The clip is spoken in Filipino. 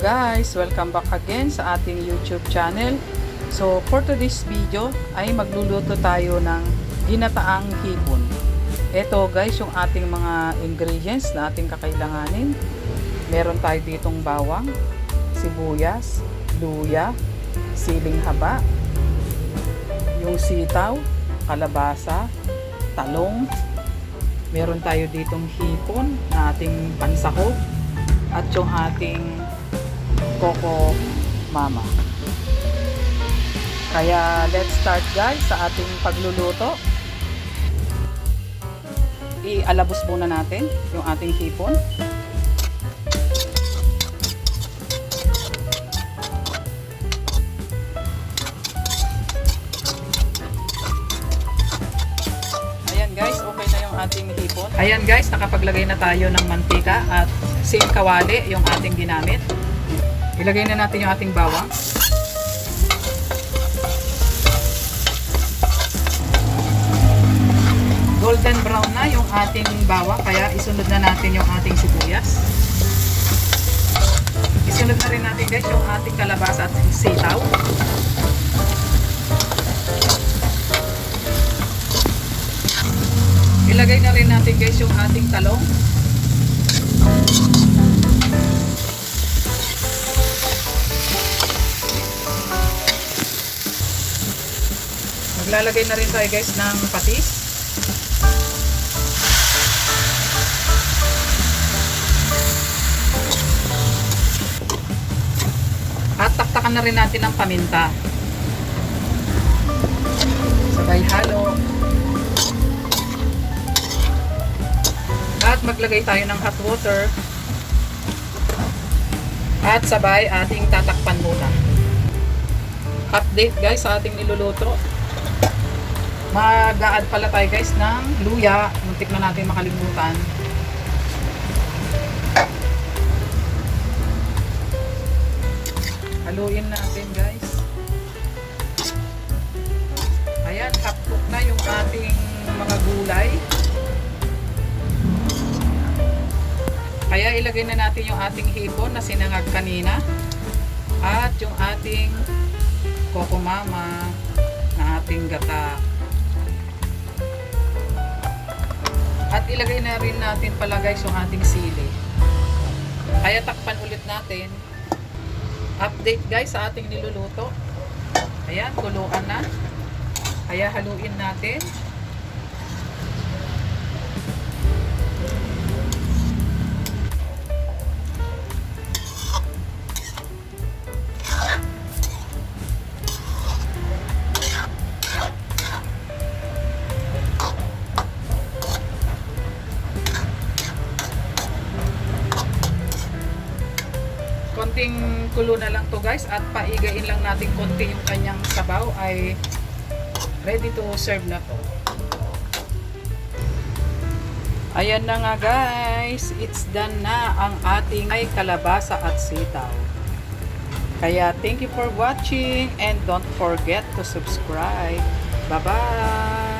guys, welcome back again sa ating YouTube channel. So for today's video ay magluluto tayo ng ginataang hipon. Ito guys yung ating mga ingredients na ating kakailanganin. Meron tayo ditong bawang, sibuyas, luya, siling haba, yung sitaw, kalabasa, talong. Meron tayo ditong hipon na ating pansahog at yung ating Coco Mama. Kaya let's start guys sa ating pagluluto. Ialabos muna natin yung ating hipon. Ayan guys, okay na yung ating hipon. Ayan guys, nakapaglagay na tayo ng mantika at same kawali yung ating ginamit. Ilagay na natin yung ating bawang. Golden brown na yung ating bawang, kaya isunod na natin yung ating sibuyas. Isunod na rin natin guys yung ating kalabasa at sitaw. Ilagay na rin natin guys yung ating talong. Maglalagay na rin tayo guys ng patis. At taktakan na rin natin ang paminta. Sabay halo. At maglagay tayo ng hot water. At sabay ating tatakpan muna. Update guys sa ating niluluto. Mag-a-add pala tayo guys ng luya. Muntik na natin makalimutan. Haluin natin guys. Ayan, half cook na yung ating mga gulay. Kaya ilagay na natin yung ating hipon na sinangag kanina. At yung ating Coco Mama na ating gata. At ilagay na rin natin pala guys yung ating sili. Kaya takpan ulit natin. Update guys sa ating niluluto. Ayan, kuluan na. Kaya haluin natin. Konting kulo na lang to guys at paigain lang natin konti yung kanyang sabaw ay ready to serve na to. Ayan na nga guys, it's done na ang ating ay kalabasa at sitaw. Kaya thank you for watching and don't forget to subscribe. Bye bye!